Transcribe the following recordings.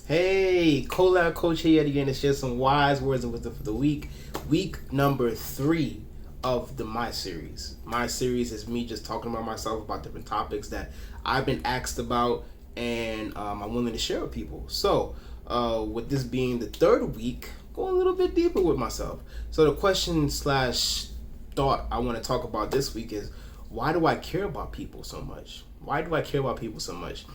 Hey, Colabcoaching here yet again to share some wise words of wisdom for the week. Week number 3 of the My Series. My Series is me just talking about myself about different topics that I've been asked about and I'm willing to share with people. So, with this being the third week, go a little bit deeper with myself. So the question slash thought I want to talk about this week is, why do I care about people so much? Why do I care about people so much?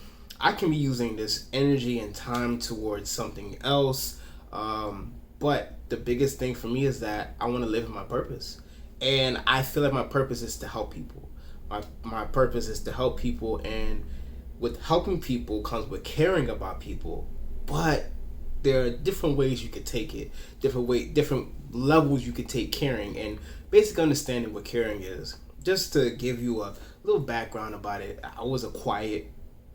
I can be using this energy and time towards something else. But the biggest thing for me is that I want to live in my purpose. And I feel like my purpose is to help people. My purpose is to help people. And with helping people comes with caring about people. But there are different ways you could take it, different levels you could take caring, and basically understanding what caring is. Just to give you a little background about it, I was a quiet,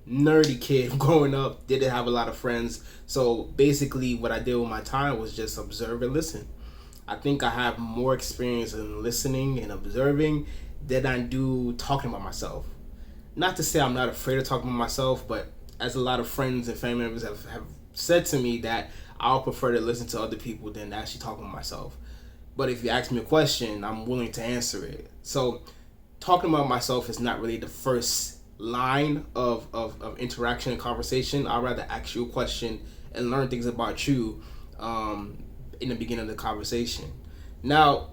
nerdy kid growing up, didn't have a lot of friends. So basically what I did with my time was just observe and listen. I think I have more experience in listening and observing than I do talking about myself. Not to say I'm not afraid of talking about myself, but as a lot of friends and family members have said to me, that I'll prefer to listen to other people than actually talking about myself. But if you ask me a question, I'm willing to answer it. So talking about myself is not really the first line of interaction and conversation. I'd rather ask you a question and learn things about you in the beginning of the conversation. Now,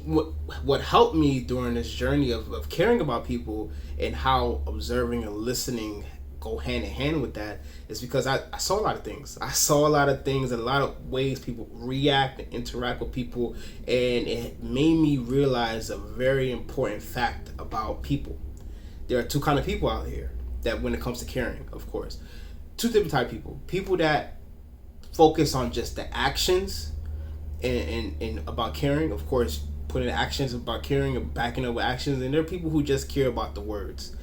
what helped me during this journey of caring about people and how observing and listening go hand in hand with that is because I saw a lot of things. I saw a lot of things and a lot of ways people react and interact with people, and it made me realize a very important fact about people. There are two kind of people out here that, when it comes to caring, of course, two different type of people that focus on just the actions and about caring, of course, putting actions about caring and backing up with actions, and there are people who just care about the words.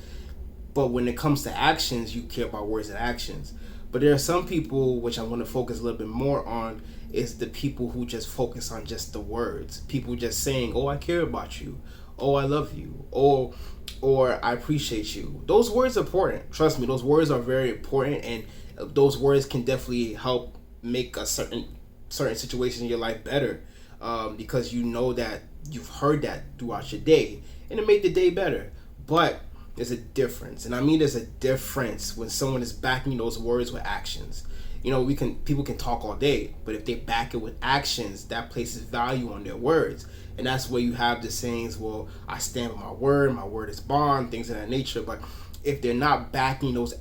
But when it comes to actions, you care about words and actions. But there are some people, which I want to focus a little bit more on, is the people who just focus on just the words. People just saying, oh, I care about you. Oh, I love you. Or I appreciate you. Those words are important. Trust me, those words are very important, and those words can definitely help make a certain situation in your life better, because you know that you've heard that throughout your day, and it made the day better. But there's a difference, and I mean there's a difference when someone is backing those words with actions. You know, people can talk all day, but if they back it with actions, that places value on their words. And that's where you have the sayings, well, I stand by my word is bond, things of that nature. But if they're not backing those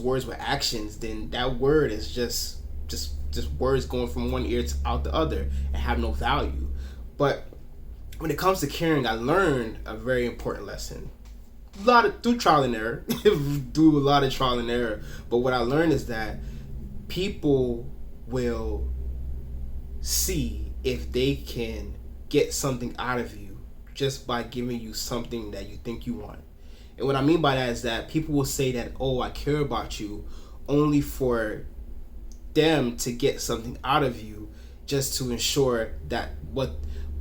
words with actions, then that word is just words going from one ear to out the other and have no value. But when it comes to caring, I learned a very important lesson. Through trial and error, do a lot of trial and error. But what I learned is that people will see if they can get something out of you just by giving you something that you think you want. And what I mean by that is that people will say that, oh, I care about you, only for them to get something out of you, just to ensure that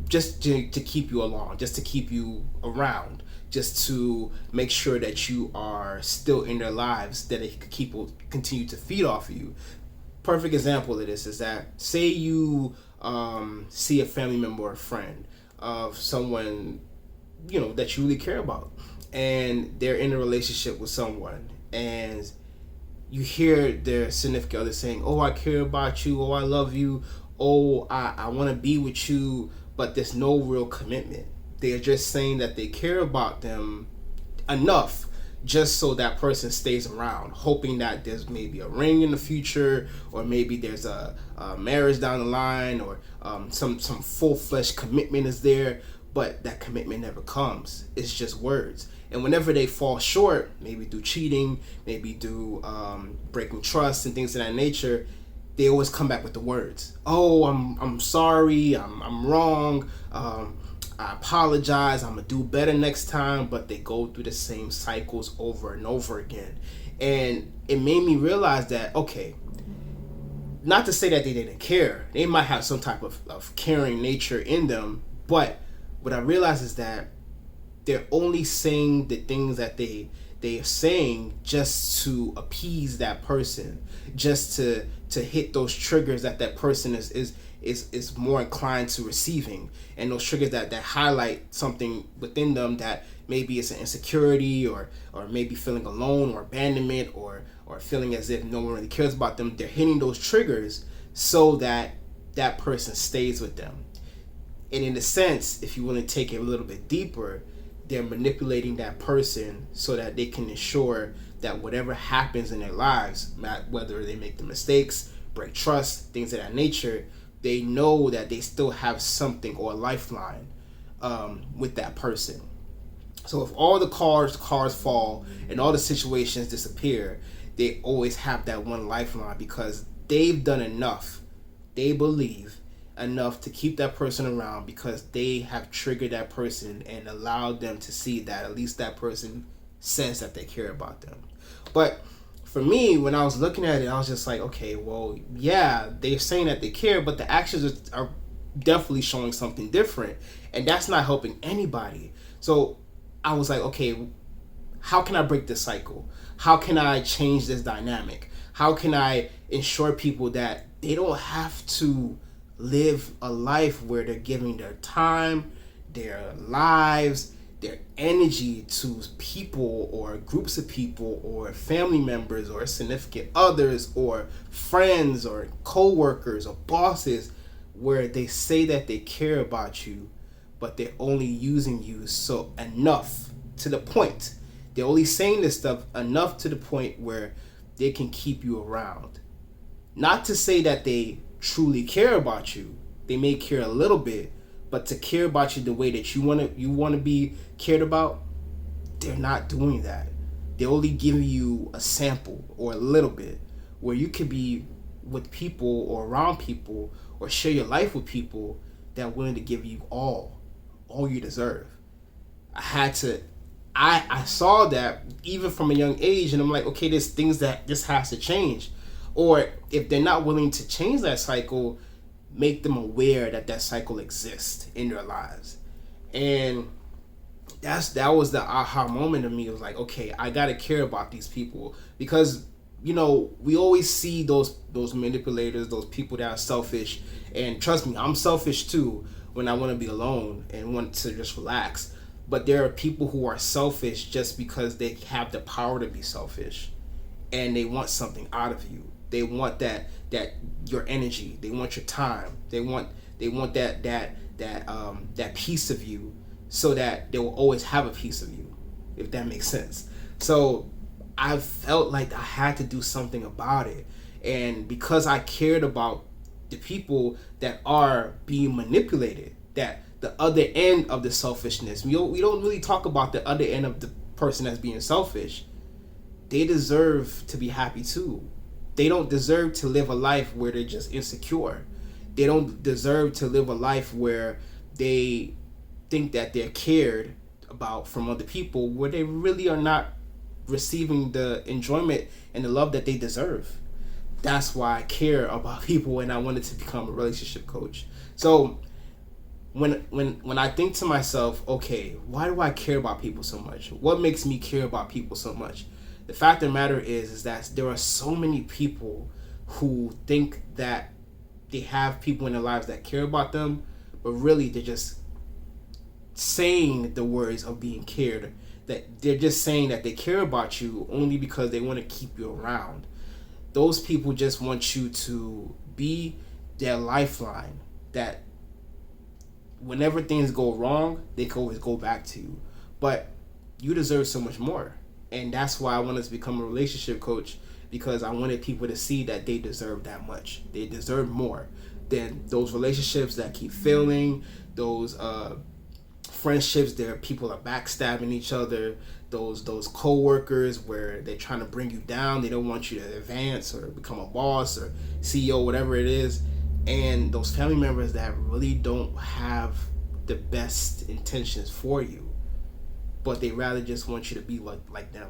just to keep you along, just to keep you around, just to make sure that you are still in their lives, that they can continue to feed off of you. Perfect example of this is that, say you see a family member or a friend of someone, you know, that you really care about, and they're in a relationship with someone, and you hear their significant other saying, oh, I care about you, oh, I love you, oh, I want to be with you, but there's no real commitment. They're just saying that they care about them enough just so that person stays around, hoping that there's maybe a ring in the future, or maybe there's a marriage down the line, or some full-fledged commitment is there, but that commitment never comes. It's just words. And whenever they fall short, maybe through cheating, maybe through breaking trust and things of that nature, they always come back with the words. Oh, I'm sorry, I'm wrong, I apologize, I'm gonna do better next time. But they go through the same cycles over and over again. And it made me realize that, okay, not to say that they didn't care, they might have some type of caring nature in them, but what I realized is that they're only saying the things that they are saying just to appease that person, just to hit those triggers that person is more inclined to receiving, and those triggers that highlight something within them that maybe it's an insecurity or maybe feeling alone or abandonment or feeling as if no one really cares about them. They're hitting those triggers so that that person stays with them. And in a sense, if you want to take it a little bit deeper, they're manipulating that person so that they can ensure that whatever happens in their lives, whether they make the mistakes, break trust, things of that nature, they know that they still have something or a lifeline with that person. So if all the cars fall and all the situations disappear, they always have that one lifeline because they've done enough. They believe enough to keep that person around because they have triggered that person and allowed them to see that at least that person says that they care about them. But for me, when I was looking at it, I was just like, okay, well, yeah, they're saying that they care, but the actions are definitely showing something different, and that's not helping anybody. So I was like, okay, how can I break this cycle? How can I change this dynamic? How can I ensure people that they don't have to live a life where they're giving their time, their lives, their energy to people or groups of people or family members or significant others or friends or co-workers or bosses, where they say that they care about you, but they're only using you so enough to the point. They're only saying this stuff enough to the point where they can keep you around. Not to say that they truly care about you. They may care a little bit, but to care about you the way that you want to be cared about, they're not doing that. They're only giving you a sample or a little bit where you could be with people or around people or share your life with people that are willing to give you all you deserve. I saw that even from a young age, and I'm like, okay, there's things that this has to change. Or if they're not willing to change that cycle, make them aware that cycle exists in their lives. And that was the aha moment of me. It was like, okay, I gotta care about these people because, you know, we always see those manipulators, those people that are selfish. And trust me, I'm selfish too when I want to be alone and want to just relax. But there are people who are selfish just because they have the power to be selfish, and they want something out of you. They want that your energy. They want your time. They want that piece of you, so that they will always have a piece of you, if that makes sense. So I felt like I had to do something about it, and because I cared about the people that are being manipulated, that the other end of the selfishness. We don't really talk about the other end of the person that's being selfish. They deserve to be happy too. They don't deserve to live a life where they're just insecure. They don't deserve to live a life where they think that they're cared about from other people, where they really are not receiving the enjoyment and the love that they deserve. That's why I care about people, and I wanted to become a relationship coach. So when I think to myself, okay, why do I care about people so much? What makes me care about people so much? The fact of the matter is that there are so many people who think that they have people in their lives that care about them, but really they're just saying the words of being cared. That they're just saying that they care about you only because they want to keep you around. Those people just want you to be their lifeline, that whenever things go wrong, they can always go back to you. But you deserve so much more. And that's why I wanted to become a relationship coach, because I wanted people to see that they deserve that much. They deserve more than those relationships that keep failing, those friendships there people are backstabbing each other, those co-workers where they're trying to bring you down. They don't want you to advance or become a boss or CEO, whatever it is. And those family members that really don't have the best intentions for you, but they rather just want you to be like them.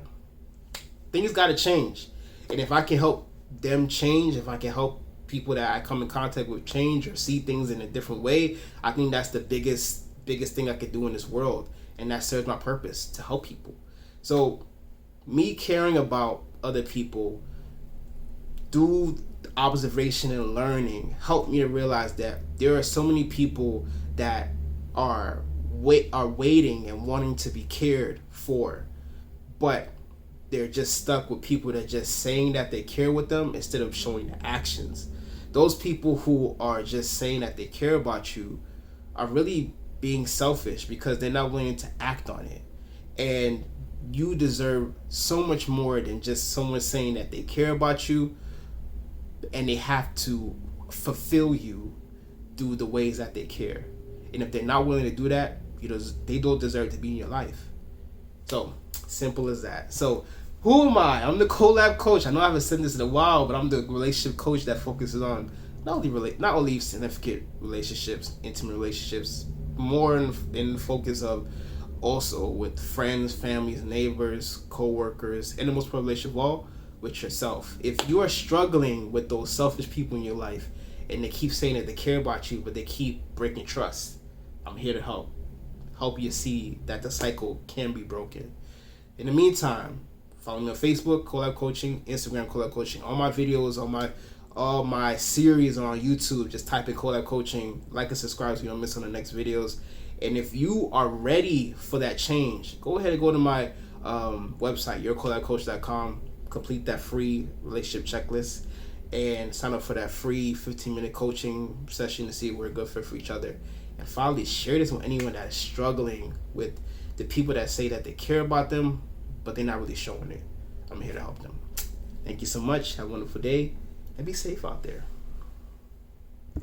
Things got to change. And if I can help them change, if I can help people that I come in contact with change or see things in a different way, I think that's the biggest thing I could do in this world. And that serves my purpose, to help people. So me caring about other people through observation and learning helped me to realize that there are so many people that are waiting and wanting to be cared for, but they're just stuck with people that just saying that they care with them instead of showing the actions. Those people who are just saying that they care about you are really being selfish because they're not willing to act on it. And you deserve so much more than just someone saying that they care about you and they have to fulfill you through the ways that they care. And if they're not willing to do that, they don't deserve to be in your life. So, simple as that. So, who am I? I'm the collab coach. I know I haven't said this in a while, but I'm the relationship coach that focuses on not only significant relationships, intimate relationships, more in focus of also with friends, families, neighbors, co-workers, and the most important relationship of all, with yourself. If you are struggling with those selfish people in your life and they keep saying that they care about you, but they keep breaking trust, I'm here to help you see that the cycle can be broken. In the meantime, follow me on Facebook, Collab Coaching, Instagram, Collab Coaching. All my videos, all my series are on YouTube. Just type in Collab Coaching, like and subscribe so you don't miss on the next videos. And if you are ready for that change, go ahead and go to my website, yourcollabcoach.com. Complete that free relationship checklist and sign up for that free 15-minute coaching session to see if we're a good fit for each other. And finally, share this with anyone that is struggling with the people that say that they care about them, but they're not really showing it. I'm here to help them. Thank you so much. Have a wonderful day and be safe out there.